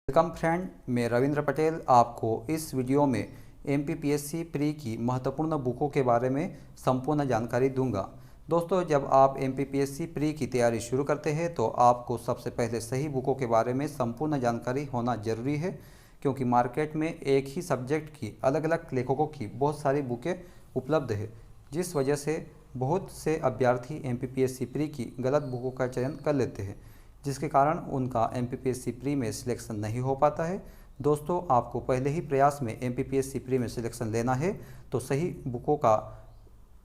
Welcome friend, मैं रविंद्र पटेल आपको इस वीडियो में एमपीपीएससी प्री की महत्वपूर्ण बुकों के बारे में संपूर्ण जानकारी दूंगा। दोस्तों, जब आप एमपीपीएससी प्री की तैयारी शुरू करते हैं तो आपको सबसे पहले सही बुकों के बारे में संपूर्ण जानकारी होना जरूरी है, क्योंकि मार्केट में एक ही सब्जेक्ट की अलग अलग लेखकों की बहुत सारी बुकें उपलब्ध है, जिस वजह से बहुत से अभ्यर्थी एमपीपीएससी प्री की गलत बुकों का चयन कर लेते हैं, जिसके कारण उनका एमपीपीएससी प्री में सिलेक्शन नहीं हो पाता है। दोस्तों, आपको पहले ही प्रयास में एमपीपीएससी प्री में सिलेक्शन लेना है तो सही बुकों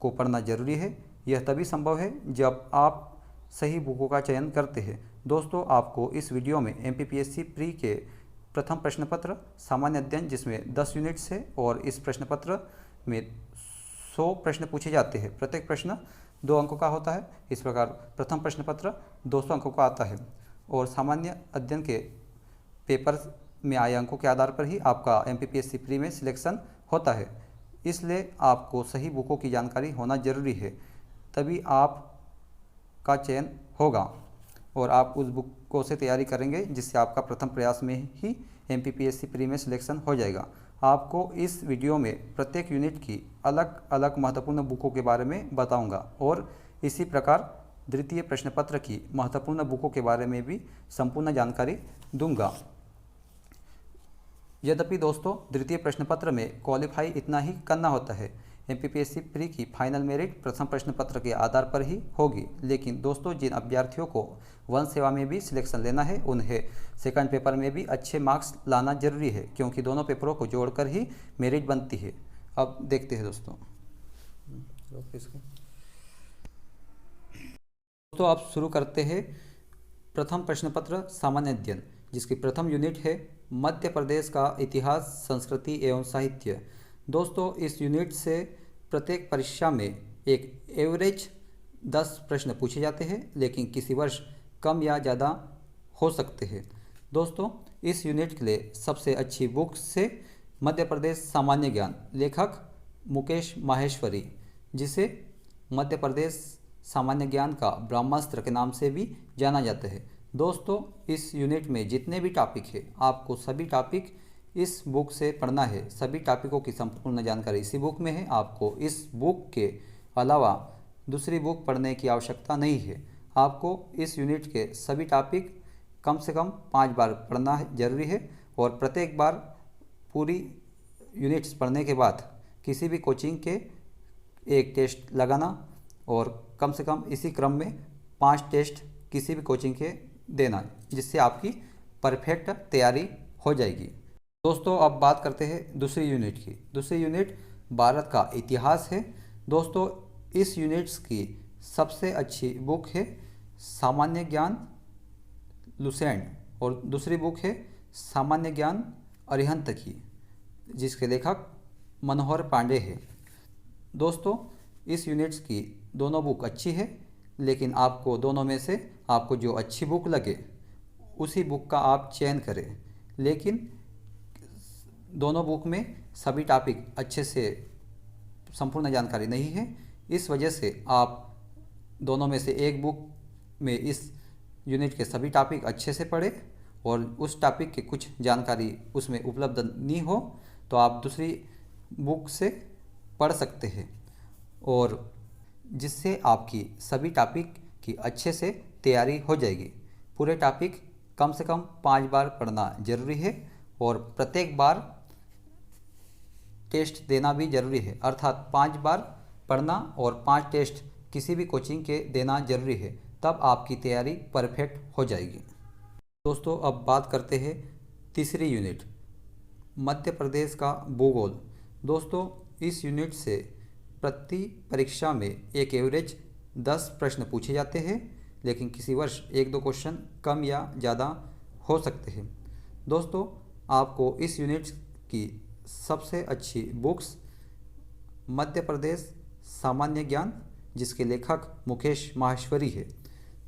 को पढ़ना जरूरी है। यह तभी संभव है जब आप सही बुकों का चयन करते हैं। दोस्तों, आपको इस वीडियो में एमपीपीएससी प्री के प्रथम प्रश्न पत्र सामान्य अध्ययन, जिसमें 10 यूनिट्स है और इस प्रश्न पत्र में 100 प्रश्न पूछे जाते हैं। प्रत्येक प्रश्न 2 अंकों का होता है। इस प्रकार प्रथम प्रश्न पत्र 200 अंकों का आता है और सामान्य अध्ययन के पेपर में आए अंकों के आधार पर ही आपका एमपीपीएससी प्री में सिलेक्शन होता है। इसलिए आपको सही बुकों की जानकारी होना जरूरी है, तभी आपका चयन होगा और आप उस बुकों से तैयारी करेंगे जिससे आपका प्रथम प्रयास में ही एमपीपीएससी प्री में सिलेक्शन हो जाएगा। आपको इस वीडियो में प्रत्येक यूनिट की अलग अलग महत्वपूर्ण बुकों के बारे में बताऊंगा और इसी प्रकार द्वितीय प्रश्न पत्र की महत्वपूर्ण बुकों के बारे में भी संपूर्ण जानकारी दूंगा। यद्यपि दोस्तों, द्वितीय प्रश्न पत्र में क्वालिफाई इतना ही करना होता है। एमपीपीएससी प्री की फाइनल मेरिट प्रथम प्रश्न पत्र के आधार पर ही होगी। लेकिन दोस्तों, जिन अभ्यर्थियों को वन सेवा में भी सिलेक्शन लेना है उन्हें सेकंड पेपर में भी अच्छे मार्क्स लाना जरूरी है, क्योंकि दोनों पेपरों को जोड़कर ही मेरिट बनती है। अब देखते हैं दोस्तों। दोस्तों, आप शुरू करते हैं प्रथम प्रश्न पत्र सामान्य अध्ययन, जिसकी प्रथम यूनिट है मध्य प्रदेश का इतिहास, संस्कृति एवं साहित्य। दोस्तों, इस यूनिट से प्रत्येक परीक्षा में एक एवरेज 10 प्रश्न पूछे जाते हैं, लेकिन किसी वर्ष कम या ज़्यादा हो सकते हैं। दोस्तों, इस यूनिट के लिए सबसे अच्छी बुक से मध्य प्रदेश सामान्य ज्ञान, लेखक मुकेश माहेश्वरी, जिसे मध्य प्रदेश सामान्य ज्ञान का ब्रह्मास्त्र के नाम से भी जाना जाता है। दोस्तों, इस यूनिट में जितने भी टॉपिक है आपको सभी टॉपिक इस बुक से पढ़ना है। सभी टॉपिकों की संपूर्ण जानकारी इसी बुक में है। आपको इस बुक के अलावा दूसरी बुक पढ़ने की आवश्यकता नहीं है। आपको इस यूनिट के सभी टॉपिक कम से कम 5 बार पढ़ना जरूरी है और प्रत्येक बार पूरी यूनिट्स पढ़ने के बाद किसी भी कोचिंग के एक टेस्ट लगाना और कम से कम इसी क्रम में 5 टेस्ट किसी भी कोचिंग के देना, जिससे आपकी परफेक्ट तैयारी हो जाएगी। दोस्तों, अब बात करते हैं दूसरी यूनिट की। दूसरी यूनिट भारत का इतिहास है। दोस्तों, इस यूनिट्स की सबसे अच्छी बुक है सामान्य ज्ञान लुसेंट और दूसरी बुक है सामान्य ज्ञान अरिहंत की, जिसके लेखक मनोहर पांडे हैं। दोस्तों, इस यूनिट्स की दोनों बुक अच्छी है, लेकिन आपको दोनों में से आपको जो अच्छी बुक लगे उसी बुक का आप चयन करें। लेकिन दोनों बुक में सभी टॉपिक अच्छे से संपूर्ण जानकारी नहीं है, इस वजह से आप दोनों में से एक बुक में इस यूनिट के सभी टॉपिक अच्छे से पढ़ें और उस टॉपिक की कुछ जानकारी उसमें उपलब्ध नहीं हो तो आप दूसरी बुक से पढ़ सकते हैं, और जिससे आपकी सभी टॉपिक की अच्छे से तैयारी हो जाएगी। पूरे टॉपिक कम से कम 5 बार पढ़ना जरूरी है और प्रत्येक बार टेस्ट देना भी जरूरी है, अर्थात 5 बार पढ़ना और 5 टेस्ट किसी भी कोचिंग के देना जरूरी है, तब आपकी तैयारी परफेक्ट हो जाएगी। दोस्तों, अब बात करते हैं तीसरी यूनिट मध्य प्रदेश का भूगोल। दोस्तों, इस यूनिट से प्रति परीक्षा में एक एवरेज 10 प्रश्न पूछे जाते हैं, लेकिन किसी वर्ष 1-2 क्वेश्चन कम या ज़्यादा हो सकते हैं। दोस्तों, आपको इस यूनिट की सबसे अच्छी बुक्स मध्य प्रदेश सामान्य ज्ञान, जिसके लेखक मुकेश माहेश्वरी है।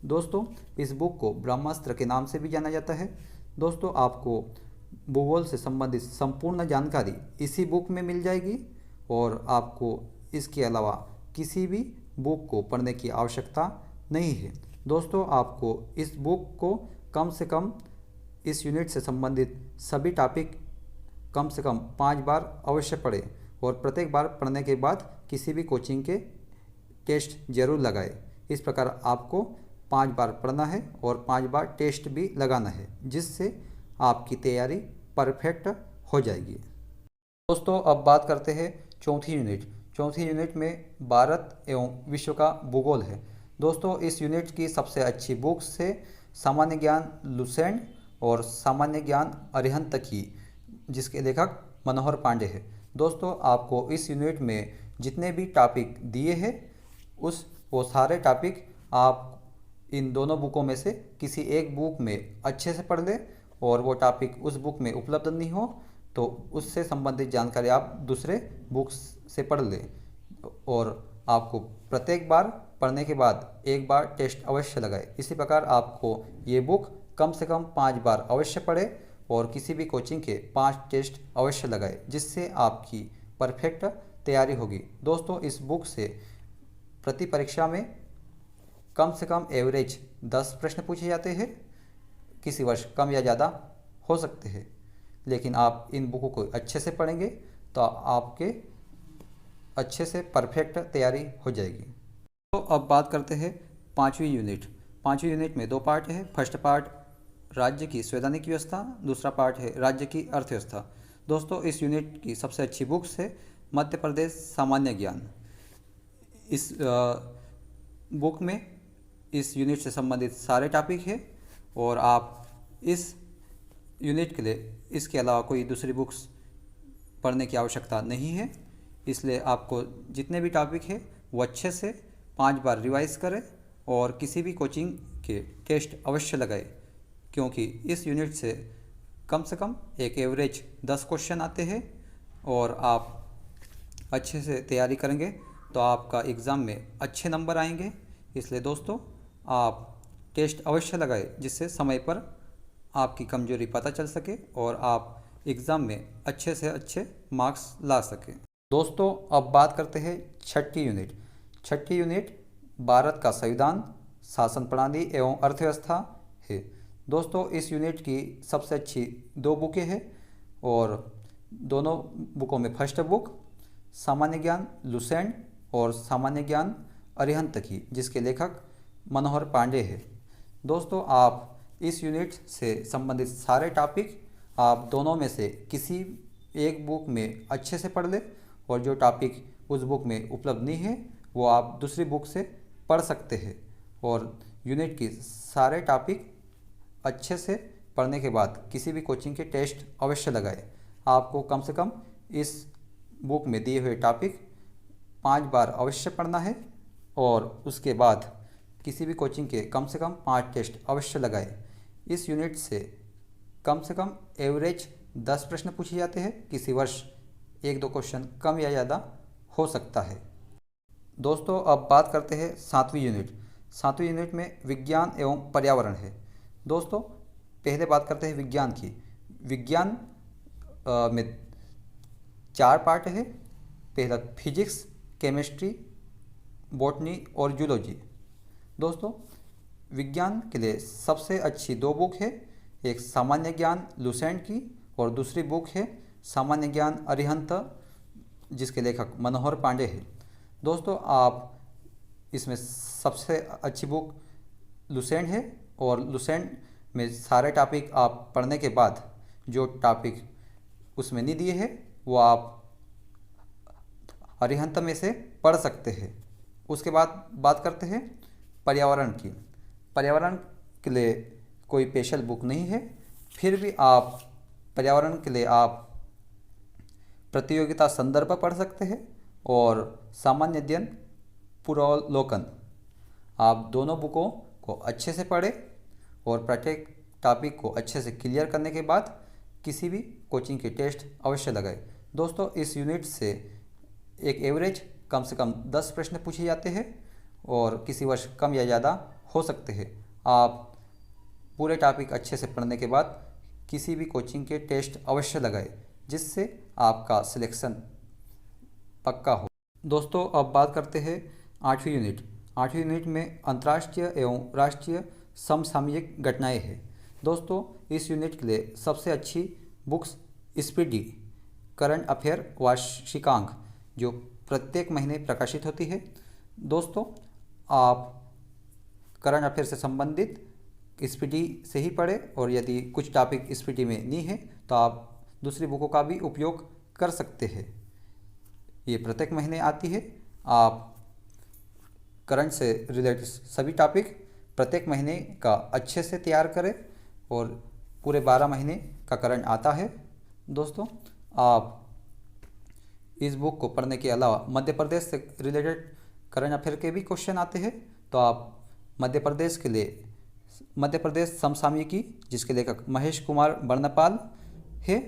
दोस्तों, इस बुक को ब्रह्मास्त्र के नाम से भी जाना जाता है। दोस्तों, आपको भूगोल से संबंधित संपूर्ण जानकारी इसी बुक में मिल जाएगी और आपको इसके अलावा किसी भी बुक को पढ़ने की आवश्यकता नहीं है। दोस्तों, आपको इस बुक को कम से कम इस यूनिट से संबंधित सभी टॉपिक कम से कम 5 बार अवश्य पढ़ें और प्रत्येक बार पढ़ने के बाद किसी भी कोचिंग के टेस्ट जरूर लगाएं। इस प्रकार आपको 5 बार पढ़ना है और 5 बार टेस्ट भी लगाना है, जिससे आपकी तैयारी परफेक्ट हो जाएगी। दोस्तों अब बात करते हैं चौथी यूनिट। चौथी यूनिट में भारत एवं विश्व का भूगोल है। दोस्तों इस यूनिट की सबसे अच्छी बुक्स है सामान्य ज्ञान लुसेंट और सामान्य ज्ञान अरिहंत की, जिसके लेखक मनोहर पांडे है। दोस्तों आपको इस यूनिट में जितने भी टॉपिक दिए हैं वो सारे टॉपिक आप इन दोनों बुकों में से किसी एक बुक में अच्छे से पढ़ लें, और वो टॉपिक उस बुक में उपलब्ध नहीं हो तो उससे संबंधित जानकारी आप दूसरे बुक्स से पढ़ लें। और आपको प्रत्येक बार पढ़ने के बाद एक बार टेस्ट अवश्य लगाए। इसी प्रकार आपको ये बुक कम से कम 5 बार अवश्य पढ़े और किसी भी कोचिंग के 5 टेस्ट अवश्य लगाए, जिससे आपकी परफेक्ट तैयारी होगी। दोस्तों इस बुक से प्रति परीक्षा में कम से कम एवरेज 10 प्रश्न पूछे जाते हैं। किसी वर्ष कम या ज़्यादा हो सकते हैं, लेकिन आप इन बुकों को अच्छे से पढ़ेंगे तो आपके अच्छे से परफेक्ट तैयारी हो जाएगी। तो अब बात करते हैं पाँचवीं यूनिट। पाँचवीं यूनिट में 2 पार्ट है। फर्स्ट पार्ट राज्य की संवैधानिक व्यवस्था, दूसरा पार्ट है राज्य की अर्थव्यवस्था। दोस्तों इस यूनिट की सबसे अच्छी बुक्स है मध्य प्रदेश सामान्य ज्ञान। इस बुक में इस यूनिट से संबंधित सारे टॉपिक है और आप इस यूनिट के लिए इसके अलावा कोई दूसरी बुक्स पढ़ने की आवश्यकता नहीं है। इसलिए आपको जितने भी टॉपिक है वो अच्छे से 5 बार रिवाइज करें और किसी भी कोचिंग के टेस्ट अवश्य लगाए, क्योंकि इस यूनिट से कम एक एवरेज 10 क्वेश्चन आते हैं और आप अच्छे से तैयारी करेंगे तो आपका एग्ज़ाम में अच्छे नंबर आएंगे। इसलिए दोस्तों आप टेस्ट अवश्य लगाए, जिससे समय पर आपकी कमजोरी पता चल सके और आप एग्ज़ाम में अच्छे से अच्छे मार्क्स ला सकें। दोस्तों अब बात करते हैं छठी यूनिट। छठी यूनिट भारत का संविधान, शासन प्रणाली एवं अर्थव्यवस्था है। दोस्तों इस यूनिट की सबसे अच्छी 2 बुकें हैं और दोनों बुकों में फर्स्ट बुक सामान्य ज्ञान लुसेंट और सामान्य ज्ञान अरिहंत की, जिसके लेखक मनोहर पांडे है। दोस्तों आप इस यूनिट से संबंधित सारे टॉपिक आप दोनों में से किसी एक बुक में अच्छे से पढ़ लें, और जो टॉपिक उस बुक में उपलब्ध नहीं है वो आप दूसरी बुक से पढ़ सकते हैं। और यूनिट की सारे टॉपिक अच्छे से पढ़ने के बाद किसी भी कोचिंग के टेस्ट अवश्य लगाएं। आपको कम से कम इस बुक में दिए हुए टॉपिक 5 बार अवश्य पढ़ना है और उसके बाद किसी भी कोचिंग के कम से कम 5 टेस्ट अवश्य लगाएं। इस यूनिट से कम एवरेज 10 प्रश्न पूछे जाते हैं। किसी वर्ष 1-2 क्वेश्चन कम या ज़्यादा हो सकता है। दोस्तों अब बात करते हैं 7वीं यूनिट। 7वीं यूनिट में विज्ञान एवं पर्यावरण है। दोस्तों पहले बात करते हैं विज्ञान की। विज्ञान में 4 पार्ट है। पहला फिजिक्स, केमिस्ट्री, बॉटनी और जूलॉजी। दोस्तों विज्ञान के लिए सबसे अच्छी 2 बुक है, एक सामान्य ज्ञान लुसेंट की और दूसरी बुक है सामान्य ज्ञान अरिहंत, जिसके लेखक मनोहर पांडे हैं। दोस्तों आप इसमें सबसे अच्छी बुक लुसेंट है और लुसेंट में सारे टॉपिक आप पढ़ने के बाद जो टॉपिक उसमें नहीं दिए हैं वो आप अरिहंत में से पढ़ सकते हैं। उसके बाद बात करते हैं पर्यावरण की। पर्यावरण के लिए कोई स्पेशल बुक नहीं है, फिर भी आप पर्यावरण के लिए आप प्रतियोगिता संदर्भ पढ़ सकते हैं और सामान्य अध्ययन पूर्वावलोकन। आप दोनों बुकों को अच्छे से पढ़ें और प्रत्येक टॉपिक को अच्छे से क्लियर करने के बाद किसी भी कोचिंग के टेस्ट अवश्य लगाएं। दोस्तों इस यूनिट से एक एवरेज कम से कम 10 प्रश्न पूछे जाते हैं और किसी वर्ष कम या ज़्यादा हो सकते हैं। आप पूरे टॉपिक अच्छे से पढ़ने के बाद किसी भी कोचिंग के टेस्ट अवश्य लगाएं, जिससे आपका सिलेक्शन पक्का हो। दोस्तों अब बात करते हैं 8वीं यूनिट। 8वीं यूनिट में अंतर्राष्ट्रीय एवं राष्ट्रीय समसामयिक घटनाएं हैं। दोस्तों इस यूनिट के लिए सबसे अच्छी बुक्स स्पीडी करंट अफेयर वार्षिकांक जो प्रत्येक महीने प्रकाशित होती है। दोस्तों, आप करंट अफेयर से संबंधित स्पीडी से ही पढ़ें, और यदि कुछ टॉपिक स्पीडी में नहीं है तो आप दूसरी बुकों का भी उपयोग कर सकते हैं। ये प्रत्येक महीने आती है। आप करंट से रिलेटेड सभी टॉपिक प्रत्येक महीने का अच्छे से तैयार करें, और पूरे 12 महीने का करंट आता है। दोस्तों, आप इस बुक को पढ़ने के अलावा मध्य प्रदेश से रिलेटेड करंट अफेयर के भी क्वेश्चन आते हैं, तो आप मध्य प्रदेश के लिए मध्य प्रदेश समसामयिकी, जिसके लेखक महेश कुमार बर्नपाल है,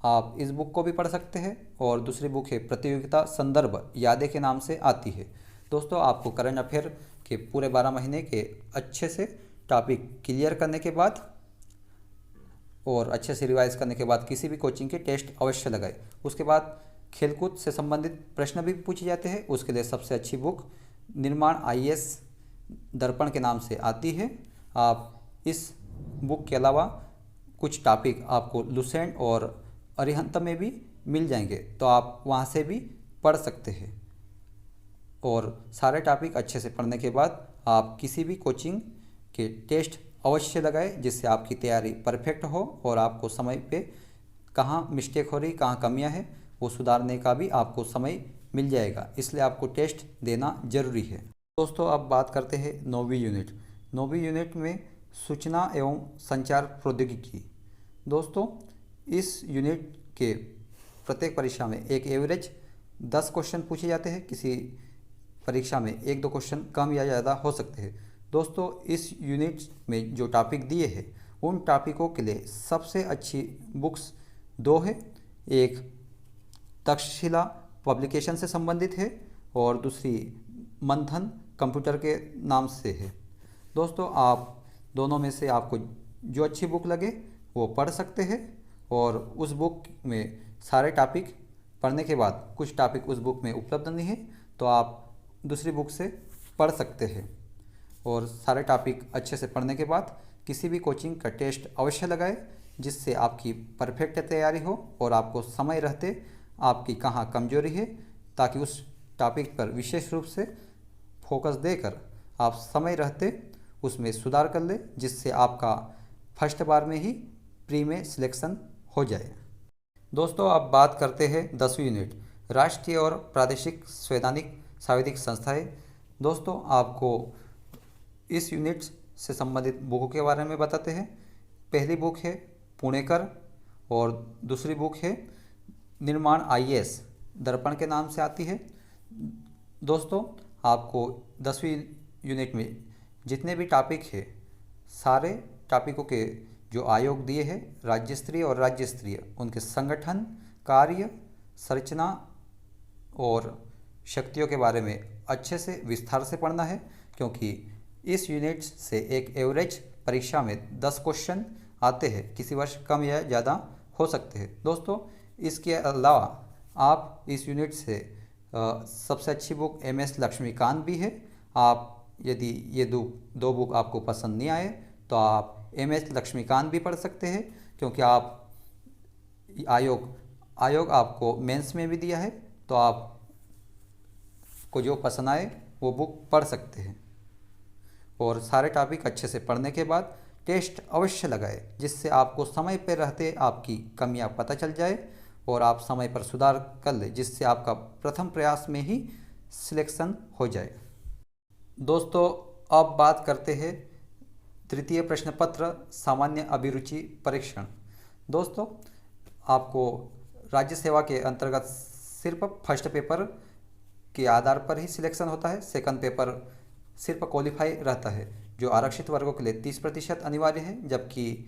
आप इस बुक को भी पढ़ सकते हैं। और दूसरी बुक है प्रतियोगिता संदर्भ यादें के नाम से आती है। दोस्तों, आपको करंट अफेयर के पूरे 12 महीने के अच्छे से टॉपिक क्लियर करने के बाद और अच्छे से रिवाइज करने के बाद किसी भी कोचिंग के टेस्ट अवश्य लगाए। उसके बाद खेलकूद से संबंधित प्रश्न भी पूछे जाते हैं। उसके लिए सबसे अच्छी बुक निर्माण IAS दर्पण के नाम से आती है। आप इस बुक के अलावा कुछ टॉपिक आपको लुसेंट और अरिहंत में भी मिल जाएंगे, तो आप वहाँ से भी पढ़ सकते हैं। और सारे टॉपिक अच्छे से पढ़ने के बाद आप किसी भी कोचिंग के टेस्ट अवश्य लगाएं, जिससे आपकी तैयारी परफेक्ट हो और आपको समय पे कहाँ मिस्टेक हो रही, कहाँ कमियां हैं, वो सुधारने का भी आपको समय मिल जाएगा। इसलिए आपको टेस्ट देना जरूरी है। दोस्तों, अब बात करते हैं 9वीं यूनिट। 9वीं यूनिट में सूचना एवं संचार प्रौद्योगिकी। दोस्तों, इस यूनिट के प्रत्येक परीक्षा में एक एवरेज 10 क्वेश्चन पूछे जाते हैं। किसी परीक्षा में 1-2 क्वेश्चन कम या ज़्यादा हो सकते हैं। दोस्तों, इस यूनिट में जो टॉपिक दिए हैं उन टॉपिकों के लिए सबसे अच्छी बुक्स 2 है। एक तक्षशिला पब्लिकेशन से संबंधित है और दूसरी मंथन कंप्यूटर के नाम से है। दोस्तों, आप दोनों में से आपको जो अच्छी बुक लगे वो पढ़ सकते हैं, और उस बुक में सारे टॉपिक पढ़ने के बाद कुछ टॉपिक उस बुक में उपलब्ध नहीं है तो आप दूसरी बुक से पढ़ सकते हैं। और सारे टॉपिक अच्छे से पढ़ने के बाद किसी भी कोचिंग का टेस्ट अवश्य लगाएं, जिससे आपकी परफेक्ट तैयारी हो और आपको समय रहते आपकी कहाँ कमजोरी है, ताकि उस टॉपिक पर विशेष रूप से फोकस देकर आप समय रहते उसमें सुधार कर ले, जिससे आपका फर्स्ट बार में ही प्री में सिलेक्शन हो जाए। दोस्तों, अब बात करते हैं 10वीं यूनिट राष्ट्रीय और प्रादेशिक संवैधानिक सांविधिक संस्थाएं। दोस्तों, आपको इस यूनिट से संबंधित बुकों के बारे में बताते हैं। पहली बुक है पुणेकर और दूसरी बुक है निर्माण IAS दर्पण के नाम से आती है। दोस्तों, आपको 10वीं यूनिट में जितने भी टॉपिक है सारे टॉपिकों के जो आयोग दिए हैं राज्य स्तरीय और राज्य स्तरीय, उनके संगठन, कार्य, संरचना और शक्तियों के बारे में अच्छे से विस्तार से पढ़ना है, क्योंकि इस यूनिट से एक एवरेज परीक्षा में 10 क्वेश्चन आते हैं। किसी वर्ष कम या ज़्यादा हो सकते हैं। दोस्तों, इसके अलावा आप इस यूनिट से सबसे अच्छी बुक MS लक्ष्मीकांत भी है। आप यदि ये दो बुक आपको पसंद नहीं आए तो आप MS लक्ष्मीकांत भी पढ़ सकते हैं, क्योंकि आप आयोग आपको मेंस में भी दिया है, तो आप को जो पसंद आए वो बुक पढ़ सकते हैं। और सारे टॉपिक अच्छे से पढ़ने के बाद टेस्ट अवश्य लगाए, जिससे आपको समय पर रहते आपकी कमियां पता चल जाए और आप समय पर सुधार कर ले, जिससे आपका प्रथम प्रयास में ही सिलेक्शन हो जाए। दोस्तों, अब बात करते हैं तृतीय प्रश्न पत्र सामान्य अभिरुचि परीक्षण। दोस्तों, आपको राज्य सेवा के अंतर्गत सिर्फ फर्स्ट पेपर के आधार पर ही सिलेक्शन होता है। सेकंड पेपर सिर्फ क्वालिफाई रहता है, जो आरक्षित वर्गों के लिए 30% अनिवार्य है, जबकि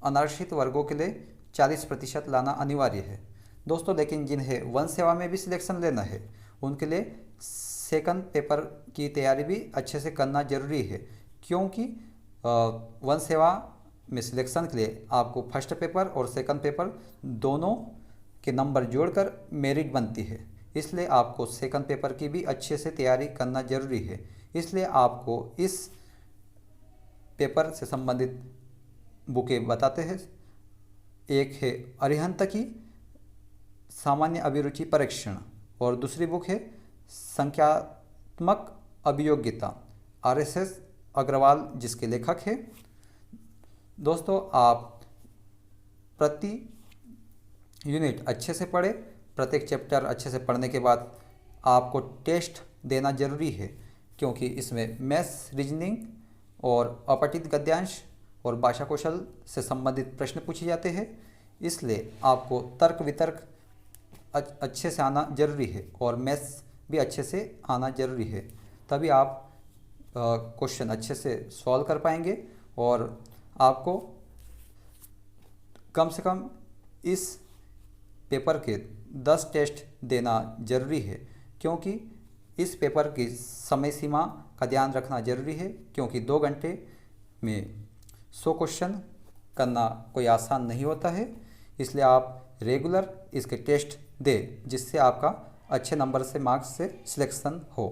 अनारक्षित वर्गों के लिए 40% लाना अनिवार्य है। दोस्तों, लेकिन जिन्हें वन सेवा में भी सिलेक्शन लेना है उनके लिए सेकंड पेपर की तैयारी भी अच्छे से करना जरूरी है, क्योंकि वन सेवा में सिलेक्शन के लिए आपको फर्स्ट पेपर और सेकंड पेपर दोनों के नंबर जोड़कर मेरिट बनती है। इसलिए आपको सेकंड पेपर की भी अच्छे से तैयारी करना जरूरी है। इसलिए आपको इस पेपर से संबंधित बुकें बताते हैं। एक है अरिहंत की सामान्य अभिरुचि परीक्षण और दूसरी बुक है संख्यात्मक अभियोग्यता, RSS अग्रवाल जिसके लेखक है। दोस्तों, आप प्रति यूनिट अच्छे से पढ़ें। प्रत्येक चैप्टर अच्छे से पढ़ने के बाद आपको टेस्ट देना जरूरी है, क्योंकि इसमें मैथ्स, रीजनिंग और अपठित गद्यांश और भाषा कौशल से संबंधित प्रश्न पूछे जाते हैं। इसलिए आपको तर्क वितर्क अच्छे से आना जरूरी है और मैथ्स भी अच्छे से आना जरूरी है, तभी आप क्वेश्चन अच्छे से सॉल्व कर पाएंगे। और आपको कम से कम इस पेपर के 10 टेस्ट देना जरूरी है, क्योंकि इस पेपर की समय सीमा का ध्यान रखना जरूरी है, क्योंकि 2 घंटे में 100 क्वेश्चन करना कोई आसान नहीं होता है। इसलिए आप रेगुलर इसके टेस्ट दें, जिससे आपका अच्छे नंबर से मार्क्स से सिलेक्शन हो।